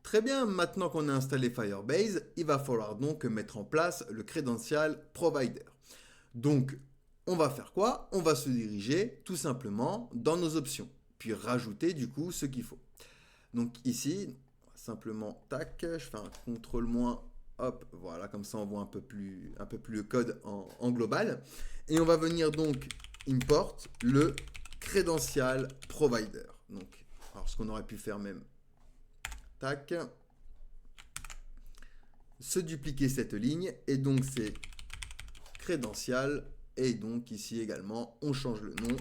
Très bien, maintenant qu'on a installé Firebase, il va falloir donc mettre en place le Credential Provider. Donc, on va faire quoi? On va se diriger tout simplement dans nos options, puis rajouter du coup ce qu'il faut. Donc ici, simplement, tac, je fais un contrôle moins, hop, voilà, comme ça on voit un peu plus le code en global. Et on va venir donc import le Credential Provider. Donc, alors ce qu'on aurait pu faire même, tac, se dupliquer cette ligne, et donc c'est Credential, et donc ici également, on change le nom,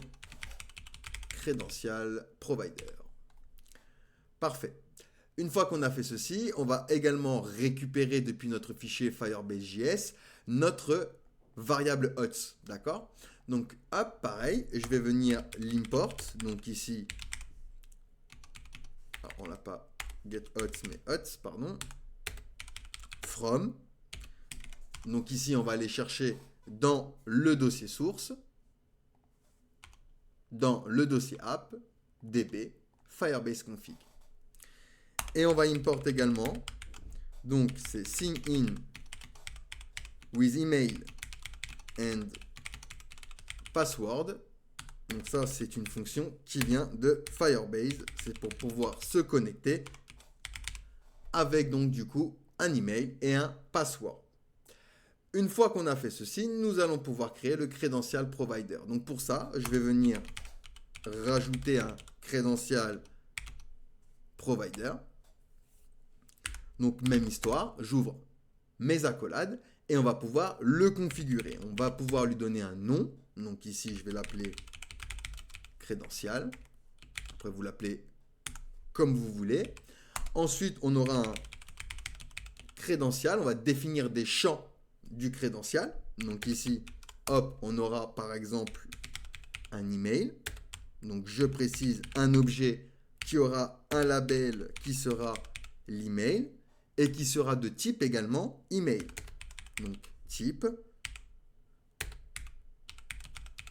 Credential Provider. Parfait. Une fois qu'on a fait ceci, on va également récupérer depuis notre fichier Firebase.js notre variable hots, d'accord? Donc, hop, pareil, je vais venir l'import, donc ici, alors on n'a pas get hots, mais hots, pardon, from, donc ici, on va aller chercher dans le dossier source, dans le dossier app, db, Firebase config. Et on va import également, donc c'est sign in with email and password. Donc ça, c'est une fonction qui vient de Firebase. C'est pour pouvoir se connecter avec donc du coup un email et un password. Une fois qu'on a fait ceci, nous allons pouvoir créer le Credential Provider. Donc pour ça, je vais venir rajouter un Credential Provider. Donc même histoire, j'ouvre mes accolades et on va pouvoir le configurer. On va pouvoir lui donner un nom. Donc ici, je vais l'appeler Credential. Après, vous l'appelez comme vous voulez. Ensuite, on aura un Credential. On va définir des champs du Credential. Donc ici, hop, on aura par exemple un email. Donc je précise un objet qui aura un label qui sera l'email et qui sera de type également email. Donc type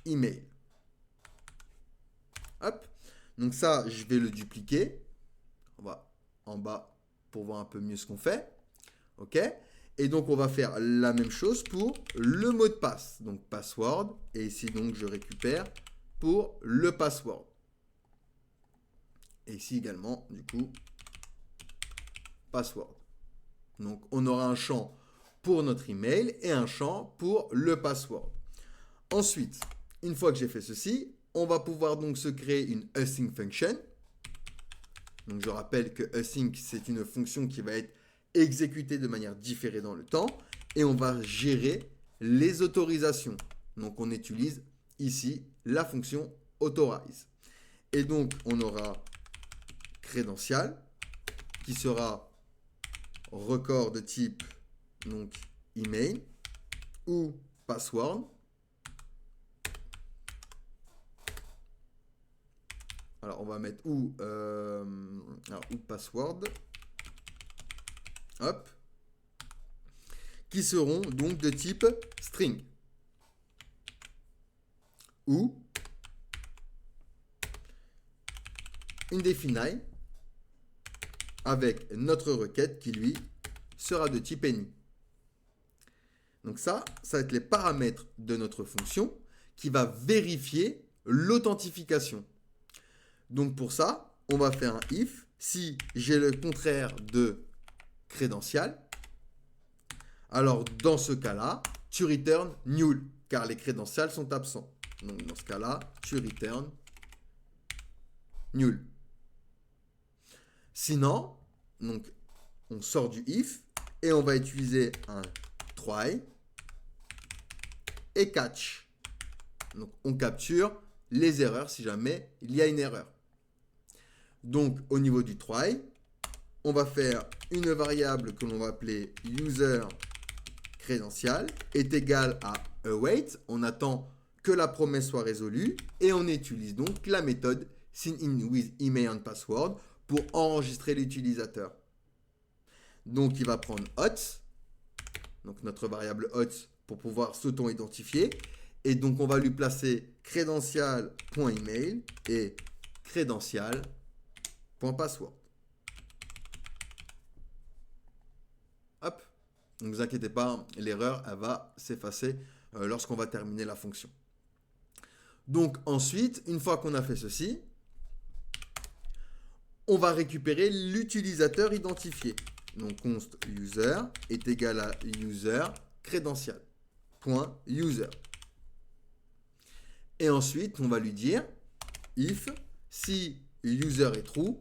email. Hop. Donc ça, je vais le dupliquer. On va en bas pour voir un peu mieux ce qu'on fait. OK. Et donc, on va faire la même chose pour le mot de passe. Donc, password. Et ici, donc, je récupère pour le password. Et ici également, du coup, password. Donc, on aura un champ pour notre email et un champ pour le password. Ensuite, une fois que j'ai fait ceci, on va pouvoir donc se créer une async function. Donc, je rappelle que async, c'est une fonction qui va être exécutée de manière différée dans le temps. Et on va gérer les autorisations. Donc, on utilise ici la fonction authorize. Et donc, on aura credential qui sera record de type donc email ou password. Alors, on va mettre ou password. Hop. Qui seront donc de type string. Ou indefinite avec notre requête qui, lui, sera de type any. Donc ça va être les paramètres de notre fonction qui va vérifier l'authentification. Donc pour ça, on va faire un if. Si j'ai le contraire de credential, alors dans ce cas-là, tu return null, car les crédentials sont absents. Donc dans ce cas-là, tu return null. Sinon, donc, on sort du if et on va utiliser un try et catch. Donc, on capture les erreurs si jamais il y a une erreur. Donc, au niveau du try, on va faire une variable que l'on va appeler user credential est égale à await. On attend que la promesse soit résolue et on utilise donc la méthode sign in with email and password pour enregistrer l'utilisateur. Donc, il va prendre hots, donc notre variable hots pour pouvoir s'auto-identifier. Et donc, on va lui placer credential.email et credential.password. Hop. Ne vous inquiétez pas, l'erreur, elle va s'effacer lorsqu'on va terminer la fonction. Donc ensuite, une fois qu'on a fait ceci, on va récupérer l'utilisateur identifié. Donc const user est égal à user credential. Point user. Et ensuite, on va lui dire if si user est true.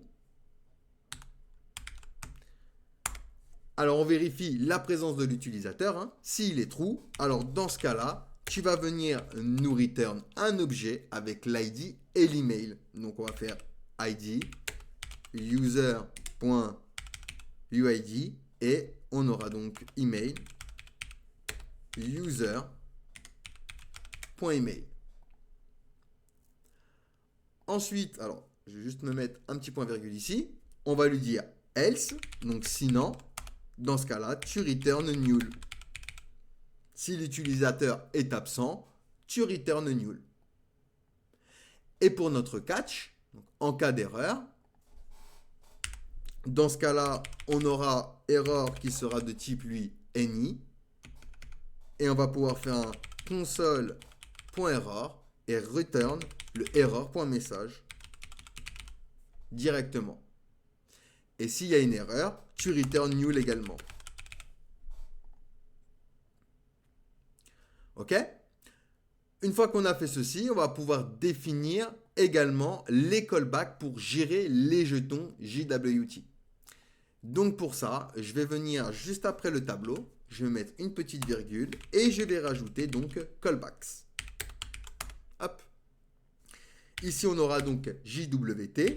Alors, on vérifie la présence de l'utilisateur. Hein. S'il est true, alors dans ce cas-là, tu vas venir nous return un objet avec l'ID et l'email. Donc, on va faire ID user.uid et on aura donc email user.email. Ensuite, alors, je vais juste me mettre un petit point virgule ici. On va lui dire else, donc sinon, dans ce cas-là, tu return null. Si l'utilisateur est absent, tu return null. Et pour notre catch, donc en cas d'erreur, dans ce cas-là, on aura erreur qui sera de type, lui, any. Et on va pouvoir faire un console.error et return le error.message directement. Et s'il y a une erreur, tu return null également. OK? Une fois qu'on a fait ceci, on va pouvoir définir également les callbacks pour gérer les jetons JWT. Donc pour ça, je vais venir juste après le tableau, je vais mettre une petite virgule et je vais rajouter donc callbacks. Hop. Ici, on aura donc JWT,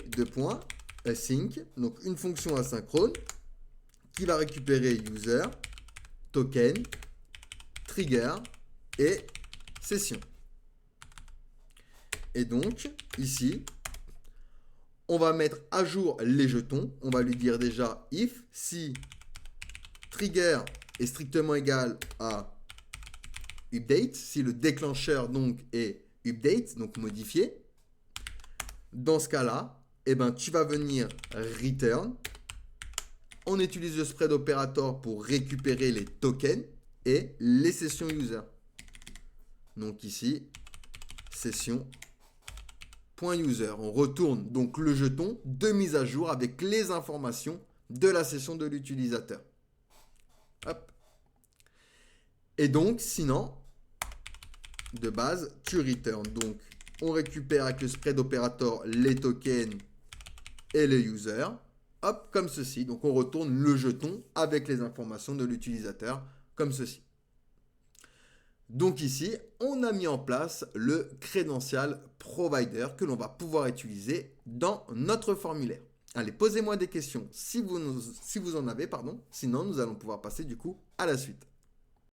async, donc une fonction asynchrone qui va récupérer user, token, trigger et session. Et donc, ici, on va mettre à jour les jetons. On va lui dire déjà if, si trigger est strictement égal à update, si le déclencheur donc est update, donc modifié. Dans ce cas-là, eh ben, tu vas venir return. On utilise le spread operator pour récupérer les tokens et les sessions user. Donc ici, session.user. On retourne donc le jeton de mise à jour avec les informations de la session de l'utilisateur. Hop. Et donc, sinon, de base, tu return. Donc, on récupère avec le spread operator les tokens et les users. Hop, comme ceci. Donc, on retourne le jeton avec les informations de l'utilisateur, comme ceci. Donc ici, on a mis en place le credential provider que l'on va pouvoir utiliser dans notre formulaire. Allez, posez-moi des questions si vous en avez, sinon nous allons pouvoir passer du coup à la suite.